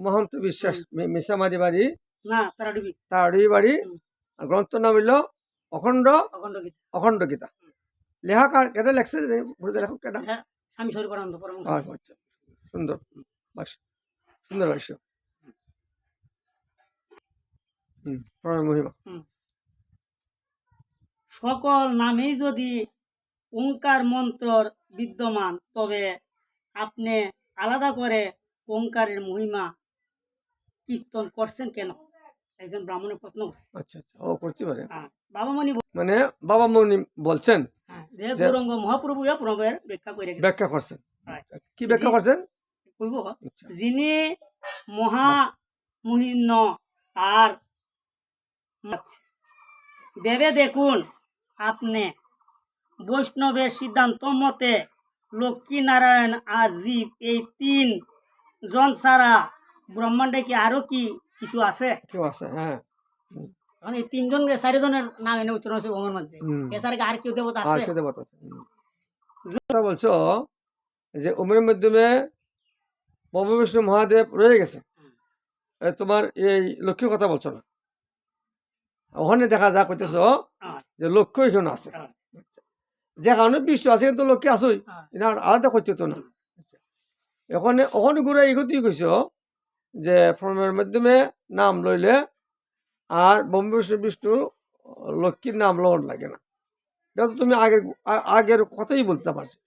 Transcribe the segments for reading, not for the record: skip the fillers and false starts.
মহন্ত বিশ্বাস মিসামারি বাড়ি না তারাডুবি বাড়ি গ্রন্থ নাম হইল অখণ্ড অখণ্ড গীতা লেখা কেটা লেখছে লেখক কেটা স্বামী সর্বানন্দ পরমহংস। আচ্ছা সুন্দর ভাষ্য সুন্দর ভাষ্য মহিমা সকল নামেই যদি ওঙ্কার মন্ত্রর বিদ্যমান তবে আপনি আলাদা করে ওঙ্কারের মহিমা কীর্তন করছেন কেন? একজন ব্রাহ্মণের প্রশ্ন করছে। আচ্ছা আচ্ছা ও করতে পারে বাবামণি মানে বাবামণি বলছেন যে গৌরাঙ্গ মহাপ্রভু প্রভুর ব্যাখ্যা করছেন। কি ব্যাখ্যা করছেন? যিনি মহামহিন্ন আর ভেবে দেখুন আপনি বৈষ্ণবের সিদ্ধান্ত মতে লক্ষ্মী নারায়ণ আর জীব এই 3 জন ছাড়া ব্রহ্মাণ্ডে কি আরো কি কিছু আছে? কেউ আছে? হ্যাঁ, মানে 3 জন 4 জনের নাম এনে উচ্চারণ আছে ভগবানের মধ্যে, এছাড়া কি আর কেউ দেবতা আছে? আর কেউ দেবতা আছে? কথা বলছো যে উমের মাধ্যমে ব্রহ্মা বিষ্ণু মহাদেব রয়ে গেছে, তোমার এই লক্ষ্মীর কথা বলছো না? ওখানে দেখা যা করতেছ যে লক্ষ্য এখানে আছে, যে কারণে বিষ্ণু আছে কিন্তু লক্ষ্মী আসই আলাদা করতে তো না। ওখানে ওখানে ঘুরে এগোতেই কইছ যে ফর্মের মাধ্যমে নাম লইলে আর ব্রহ্মা বিষ্ণু লক্ষ্মীর নাম লওয়ার লাগে না, এটা তো তুমি আগের কথাই বলতে পারছি।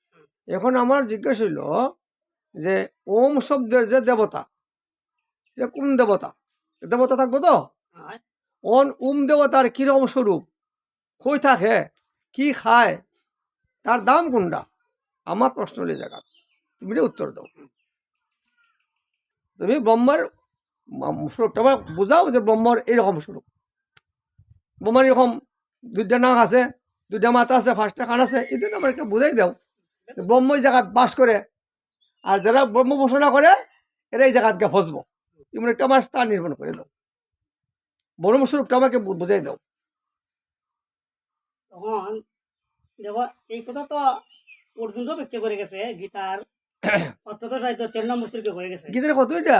এখন আমার জিজ্ঞাসা হইল যে ওম শব্দের যে দেবতা, এটা কোন দেবতা? দেবতা থাকবো তো ওম দেবতার কিরকম স্বরূপ, কই থাকে, কি খায়, তার দাম কোনটা? আমার প্রশ্ন হলে জায়গা তুমি উত্তর দাও। তুমি ব্রহ্মার স্বরূপটা বুঝাও যে ব্রহ্মার এইরকম স্বরূপ। ব্রহ্মার এরকম 2টা নাক আছে, 2টা মাথা আছে, 5টা কান আছে, এই জন্য আমার একটা বুঝাই দাও ব্রহ্ম এই জায়গাত বাস করে, আর যারা ব্রহ্ম ঘোষণা করে এরা এই জায়গাত গা ফসবো, এমন একটা আমার স্থান নির্মাণ করে দাও, ব্রহ্মস্বরূপটা আমাকে বুঝাই দাও। তখন দেখো এই কথা তো অর্জুন ব্যক্তি করে গেছে, গীতার অর্থত সাহিত্য 13 নম্বর শ্লোকে হয়ে গেছে। গীতার কত এটা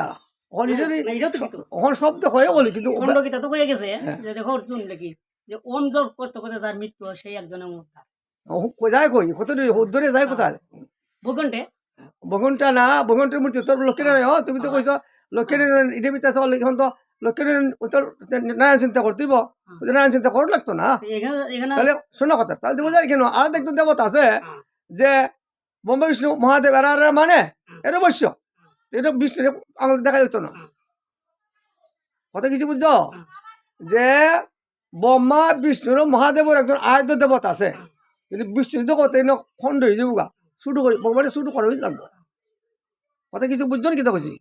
শব্দ হয়ে বলি, কিন্তু খণ্ড গীতা তো হয়ে গেছে যে দেখো অর্জুন নাকি যে ওম জপ করতে করতে যার মৃত্যু সেই একজনের উদ্ধার যায় কই কত উদ্ধরে যায় কোথায়? ভূখণ্ডে বঘন্টা না, বঘন্টের মূর্তি তোর লক্ষ্মী নারায়ণ, তুমি তো কইছ লক্ষ্মী নারায়ণ এটা বিতে এখন তো লক্ষ্মী নারায়ণ চিন্তা করতেইব, নারায়ণ চিন্তা করার লাগতো না। তাহলে শোনো কথা, তাহলে বোঝা যায় কেন আলাদা একজন দেবতা আছে যে ব্রহ্মা বিষ্ণু মহাদেব এরা মানে এর অবশ্য এটা বিষ্ণু আমাদের দেখা যেত না। কথা কিছু বুঝছো যে ব্রহ্মা বিষ্ণুর মহাদেবের একজন আরাধ্য দেবতা আছে, কিন্তু বিষ্ণু যদি কত খণ্ড হয়ে যাবো গা, শুরু করি ভগবানের শুরু করা লাগবো। কথা কিছু বুঝছো না? কি কইছি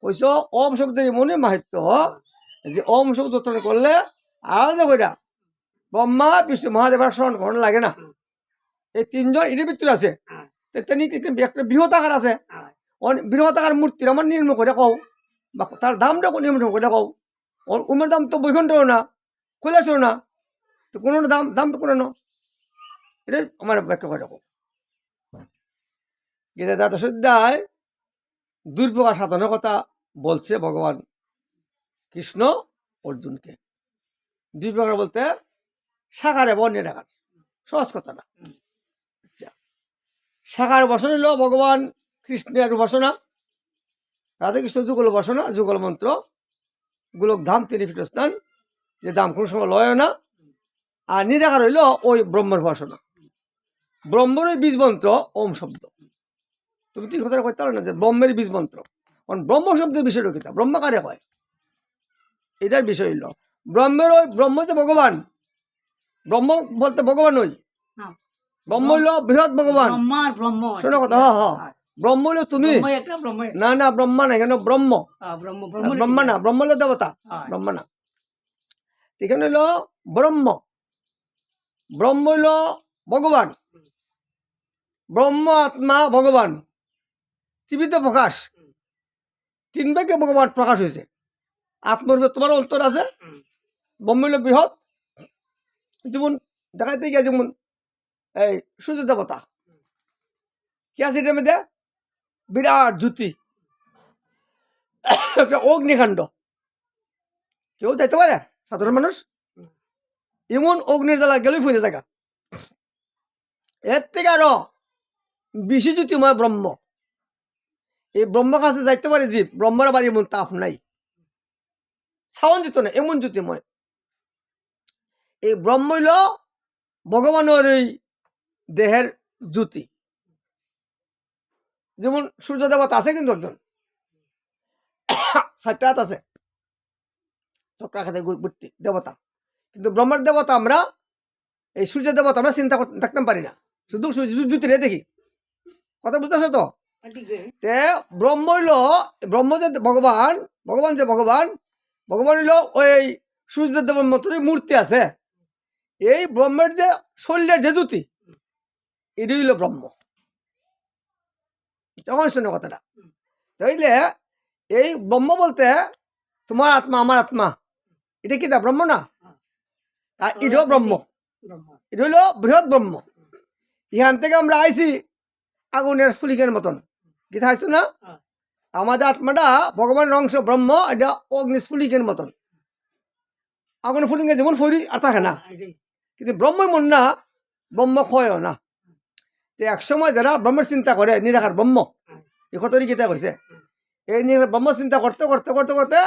কইস ওম শব্দের মনে মাহিত্য যে ওম শব্দ উচ্চারণ করলে আলাদা করে ব্রহ্মা বিষ্ণু মহাদেবের স্মরণ করানো লাগে না। এই 3 জন এর ভিতরে আছে, তেমনি একটা বৃহৎ আকার আছে, বৃহৎ আকার মূর্তির আমার নির্মাণ করে কও, বা তার দামটা নির্মাণ করে কও। উমের দাম তো বৈকুণ্ঠও না, কৈলাসও না, তো কোনো দাম তো কোনো না, এটাই আমার ব্যাখ্যা করে কও। গীতা দ্বাদশ অধ্যায় 2 প্রকার সাধনের কথা বলছে ভগবান কৃষ্ণ অর্জুনকে। 2 প্রকার বলতে সাকার এবং নিরাকার, সহজ কথা না। সাকার উপাসনা হইল ভগবান কৃষ্ণের উপাসনা, রাধাকৃষ্ণ যুগল উপাসনা, যুগল মন্ত্র, গোলক ধাম 3 পীঠস্থান, যে দাম কোনো সময় লয় না। আর নিরাকার হইল ওই ব্রহ্মের উপাসনা, ব্রহ্মের ওই বীজ মন্ত্র ওম শব্দ। তুমি তুই কথা কইতে পারো না যে ব্রহ্মের বীজ মন্ত্র, কারণ ব্রহ্ম শব্দের বিষয় রক্ষিতা, ব্রহ্মকারে হয়, এটার বিষয় হইল ব্রহ্মের ওই ব্রহ্ম যে ভগবান, ব্রহ্ম বলতে ভগবান ওই ব্রহ্ম হইল বৃহৎ ভগবান। শোনো কথা, ব্রহ্ম হইল তুমি না, না ব্রহ্মা না, কেন ব্রহ্ম, ব্রহ্মা না, ব্রহ্ম হইল দেবতা, ব্রহ্মা না। এখানে হইল ব্রহ্ম, ব্রহ্ম হইল ভগবান, ব্রহ্ম আত্মা ভগবান, ত্রিবিধ প্রকাশ, 3 ভাগে ভগবান প্রকাশ হয়েছে। আত্মার তোমার অন্তর আছে, ব্রহ্ম হইল বৃহৎ, যেমন দেখাইতে গিয়ে যেমন এই সূর্য দেবতা কি আছে এটার মধ্যে বিরাট জ্যোতি, একটা অগ্নিকাণ্ড, কেউ যাইতে পারে সাধারণ মানুষ? এমন অগ্নির জ্বালা গেলেই ফুলে জায়গা। এর থেকে আরো বেশি জ্যোতিময় ব্রহ্ম, এই ব্রহ্ম কাছে যাইতে পারে জীব, ব্রহ্মর আবার এমন তাপ নাই, ছাউন যেত না, এমন জ্যোতিময়। এই ব্রহ্ম হইল ভগবানের এই দেহের জ্যোতি। যেমন সূর্য দেবতা আছে কিন্তু একজন, 4টা হাত আছে, চক্রাঘাতে ঘুরতে দেবতা, কিন্তু ব্রহ্মের দেবতা আমরা, এই সূর্য দেবতা আমরা চিন্তা করতে থাকতে পারি না, শুধু জ্যোতিরে দেখি। কথা বুঝতেছে তো? তে ব্রহ্ম হইল, ব্রহ্ম যে ভগবান, ভগবান যে ভগবান, ভগবান হইল ওই সূর্য দেবের মতোই মূর্তি আছে। এই ব্রহ্মের যে শরীরের যে জ্যোতি, এটাই হইল ব্রহ্ম। তখন শোনো কথাটা, তাইলে এই ব্রহ্ম বলতে তোমার আত্মা আমার আত্মা, এটা কি তা ব্রহ্ম না? আর এটাও ব্রহ্ম, এটা হইল বৃহৎ ব্রহ্ম। এখান থেকে আমরা আইছি আগুনের ফুলিকের মতন, কি থাকছো না? আমাদের আত্মাটা ভগবানের অংশ ব্রহ্ম, এটা অগ্নিস্ফুলিকের মতন। আগুনের ফুলিকে যেমন ফরি আর থাকে না, কিন্তু ব্রহ্মই মন না, ব্রহ্ম ক্ষয়ও না। তো একসময় যারা ব্রহ্মের চিন্তা করে, নিরাকার ব্রহ্ম, এই কতই গীতা কইছে, এই নিরাকার ব্রহ্ম চিন্তা করতে করতে করতে করতে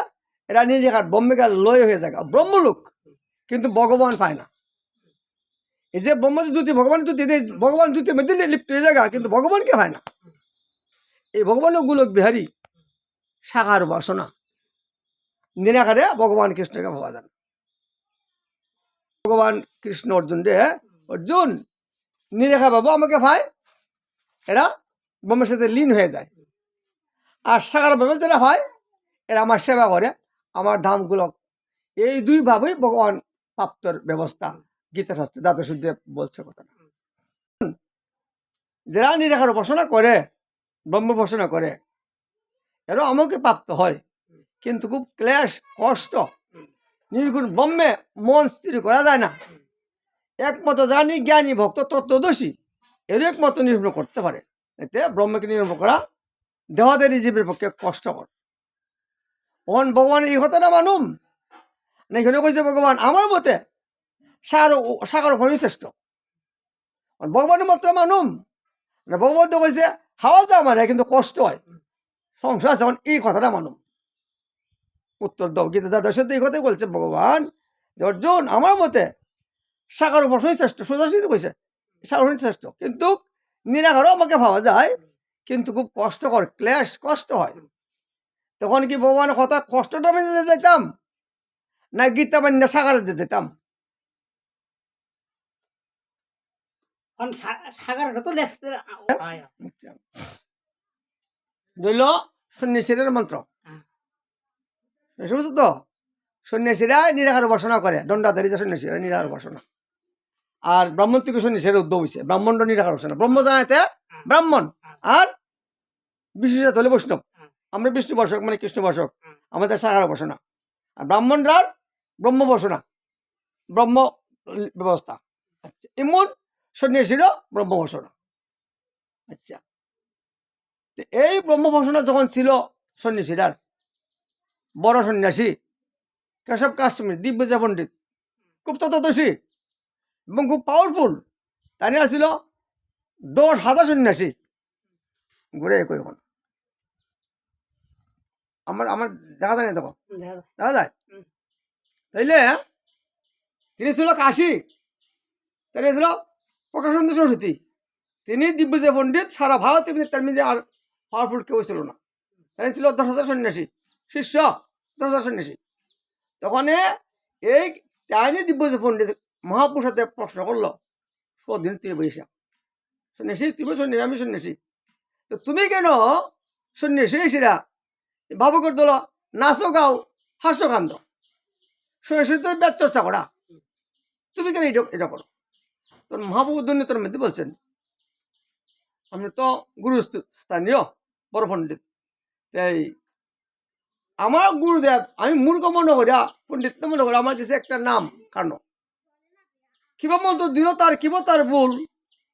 এরা নিরাকার ব্রহ্মিকা লয় হয়ে যায়, ব্রহ্মলোক, কিন্তু ভগবান পায় না। এই যে ব্রহ্ম জ্যোতি, ভগবান জ্যোতি, ভগবান জ্যোতি মধ্যে লিপ্ত হয়ে যায়, কিন্তু ভগবানকে পায় না। এই ভগবানের গোলক বিহারী সাকার বাসনা, নিরাকারে ভগবান কৃষ্ণকে পাওয়া যায়। ভগবান কৃষ্ণ অর্জুন রে, অর্জুন নিরাকার বাবু আমাকে ভাই, এরা ব্রহ্মের সাথে লীন হয়ে যায়। আর সাকার ভাবে যারা হয়, এরা আমার সেবা করে, আমার ধামগুলো। এই দুই ভাবেই ভগবান প্রাপ্তর ব্যবস্থা গীতা শাস্ত্রে দ্বাদশুদ্ধে বলছে কথাটা। যারা নিরাকার উপাসনা করে, ব্রহ্ম উপাসনা করে, এরাও আমাকে প্রাপ্ত হয়, কিন্তু খুব ক্লেশ কষ্ট। নির্গুণ ব্রহ্মে মন স্থির করা যায় না। একমত জানি জ্ঞানী ভক্ত তত্ত্বদর্শী এর একমত নির্ভর করতে পারে। এতে ব্রহ্মকে নির্ভর করা দেহদারী জীবের পক্ষে কষ্টকর। অন ভগবানের এই কথাটা মানুম না, এখানে কইছে ভগবান আমার মতে সাগর ওখানেই শ্রেষ্ঠ। ভগবানের মাত্র মানুম না, ভগবান তো কইছে হাওয়া যা মানে, কিন্তু কষ্ট হয়, সংসার আছে, এই কথাটা মানুম। উত্তর দাও, গীতা দাদার সাথে এই কথাই বলছে ভগবান যে অর্জুন আমার মতে সাগর উপাসনই শ্রেষ্ঠ। সোজাসুজি কইছে সাগর শ্রেষ্ঠ, কিন্তু নিরাকারও আমাকে ভাবা যায়, কিন্তু খুব কষ্টকর, ক্লেশ কষ্ট হয়। তখন কি ভগবানের কথা কষ্টটা মেনে যেতাম না গীতা মান্য সাগরে যেতাম? ধরল সন্ন্যাসীর মন্ত্র, শুনছো তো? সন্ন্যাসীরা নিরাকার উপাসনা করে, দণ্ডাধারী যে সন্ন্যাসীরা নিরাকার উপাসনা। আর ব্রাহ্মণ থেকে সন্ন্যাসীর উদ্যোগ হয়েছে, ব্রাহ্মণ নিরাকার উপাসনা। ব্রহ্ম জানাতে ব্রাহ্মণ, আর বিশেষত হলে বৈষ্ণব। আমরা বিষ্ণু বর্ষক মানে কৃষ্ণ বর্ষক, আমাদের সাকার উপাসনা। আর ব্রাহ্মণরা ব্রহ্ম উপাসনা, ব্রহ্ম ব্যবস্থা। আচ্ছা, এমন সন্ন্যাসীরও ব্রহ্ম উপাসনা। আচ্ছা, এই ব্রহ্ম উপাসনা যখন ছিল সন্ন্যাসীরার, বড় সন্ন্যাসী কেশব কাশ্মীর দিব্যজা পণ্ডিত, খুব তত্ত্বদর্শী এবং খুব পাওয়ারফুল, তাই নিয়ে আসছিল 10,000 সন্ন্যাসী ঘুরে কই এখন আমার আমার দেখা যায় না, তখন দেখা যায়। তাইলে তিনি ছিল কাশী, তাই ছিল প্রকাশানন্দ সরস্বতী, তিনি দিব্যজয় পণ্ডিত, সারা ভারত তার মধ্যে আর পাওয়ারফুল কেউ ছিল না। তাই ছিল 10,000 সন্ন্যাসী, শিষ্য 10,000 সন্ন্যাসী। তখন এই চাইনি দিব্যজয় পণ্ডিত মহাপুরুষাতে প্রশ্ন করলো, সদিন তুই বৈশা সন্ন্যাসী, তুমি সন্ন্যাসী, আমি সন্ন্যাসী, তো তুমি কেন সন্ন্যাসী এসেরা ভাবু করে তোলো, নাচো গাও হাস্য কান্দ, সন্ন্যাসী তোর ব্যাচ চর্চা করা, তুমি কেন এটা করো? তোর মহাপ্রভু তোর মধ্যে বলছেন আমি তো গুরু স্থানীয় বড় পণ্ডিত, তাই আমার গুরুদেব আমি মূর্খ মনে করিয়া পণ্ডিত মনে করি, আমার কাছে একটা নাম কারণ কিবা মন্ত্র দিল তার কিবা তার ভুল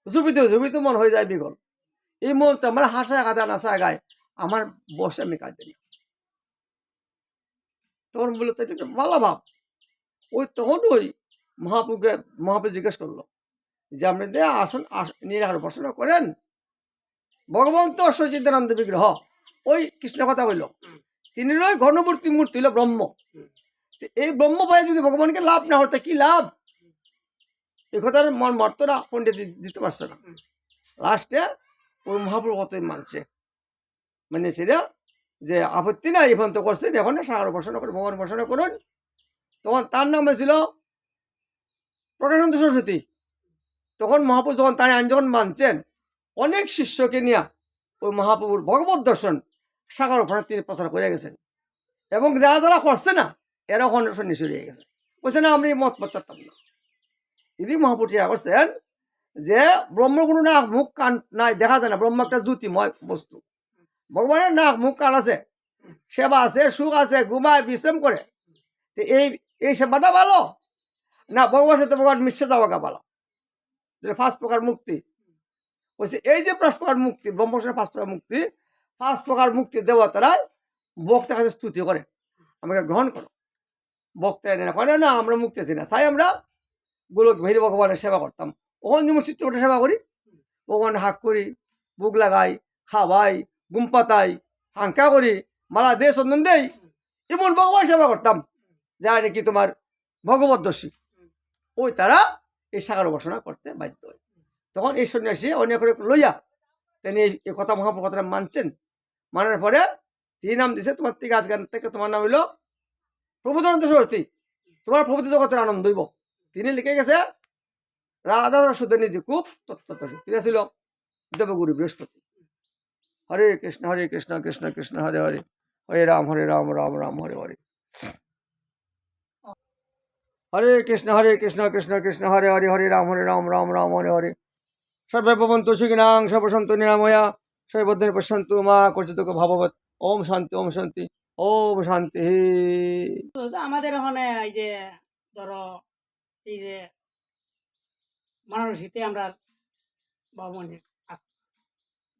জুবিতে মন হয়ে যায় বিগল। এই মন্ত্র আমার হাসায় কাঁদা নাচায় গায়, আমার বসে আমি কাঁদে তখন বললো তো এটা ভালো ভাব। ওই তখন ওই মহাপ্রভু জিজ্ঞেস করলো যে আপনি দে আসুন নিরাহার উপাসনা করেন, ভগবান তো সচিদানন্দ বিগ্রহ, ওই কৃষ্ণ কথা বলল, তিনি ওই ঘনমূর্তি মূর্তি হলো ব্রহ্ম। তো এই ব্রহ্ম পায়ে যদি ভগবানকে লাভ না হতে কি লাভ, এই কথার মন মর্তরা পণ্ডিত দিতে পারছে না। লাস্টে ওই মহাপ্রভু কতই মানছে, মানে সেটা যে আপত্তি না এই পর্যন্ত করছেন, এখন সাগর উপাসনা করে ভগবান উপাসনা করুন। তখন তার নাম হয়েছিল প্রকাশানন্দ সরস্বতী। তখন মহাপ্রভু যখন তার আইন যখন মানছেন, অনেক শিষ্যকে নিয়ে ওই মহাপ্রভুর ভগবত দর্শন সাগর উপাসনা তিনি প্রচার করে গেছেন। এবং যারা যারা করছে না এরা এখন সন্ন্যাসী হয়ে গেছে, বলছে না আমরা এই মত চাচ্তাম না। ইনি মহাপ্রভু ঠিক করছেন যে ব্রহ্ম কোনো নাক মুখ কান নাই, দেখা যায় না, ব্রহ্ম একটা জ্যোতিময় বস্তু, ভগবানের নাক মুখ কান আছে, সেবা আছে, সুখ আছে, ঘুমায় বিশ্রাম করে। তো এই সেবাটা ভালো না ভগবানের সাথে ভগবান মিশে যাওয়াটা ভালো, যেটা 5 প্রকার মুক্তি। বলছে এই যে 5 প্রকার মুক্তি, ব্রহ্মসনের 5 প্রকার মুক্তি, 5 প্রকার মুক্তি দেবতারা বক্তার কাছে স্তুতি করে, আমাকে গ্রহণ করো। বক্তা এনে করে না আমরা মুক্তি আছি না, চাই আমরা গোলক ভৈরব ভগবানের সেবা করতাম। ওখান যেমন চিত্রপটে সেবা করি, ভগবান হাক করি, বুক লাগাই, খাওয়াই, গুম পাতাই, হাঙ্কা করি, মালা দে চন্দন দেই, এমন ভগবান সেবা করতাম যা নাকি তোমার ভগবদ্দর্শী। ওই তারা এই সাগর উপাসনা করতে বাধ্য হয়। তখন এই সন্ন্যাসী অনেক লইয়া তিনি এই কথা মহাপ্রভু কথাটা মানছেন। মানার পরে তিনি নাম দিছে, তোমার থেকে আজকাল থেকে তোমার নাম হইল প্রবোধানন্দ সরস্বতী, তোমার প্রভৃতি জগতের আনন্দ হইব। তিনি লিখে গেছে রাধা সুদের নীতি খুব তত্ত্ব, তিনি ছিল দেবগুরু বৃহস্পতি। হরে কৃষ্ণ কৃষ্ণ কৃষ্ণ হরে হরে, হরে রাম রাম রাম হরে হরে, হরে কৃষ্ণ কৃষ্ণ কৃষ্ণ হরে হরে, হরে রাম রাম রাম হরে হরে। সর্বে ভবন্তু সুখিনাং সর্বসন্তু নিরাময়া, সর্বভদ্রাণি পশ্যন্তু মা কর্চিতুক ভাববৎ। ওম শান্তি ওম শান্তি ওম শান্তি। তো আমাদের ওখানে এই যে ধরো এই যে বানারসিতে আমরা বামনি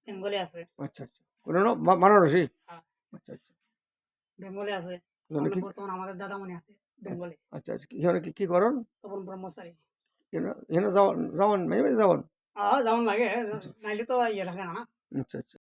বেঙ্গলি আছে, আচ্ছা আচ্ছা, কোনো বানারসি, হ্যাঁ। আচ্ছা আচ্ছা, বেঙ্গলি আছে, এখানে কি, বর্তমান আমাদের দাদামণি আছে বেঙ্গলি, আচ্ছা আচ্ছা, এখানে কি করেন, তপন ব্রহ্মচারী। এখানে যাওয়ান যাওয়ান যেমন লাগে নাইলে তো ইয়ে থাকে না। আচ্ছা আচ্ছা।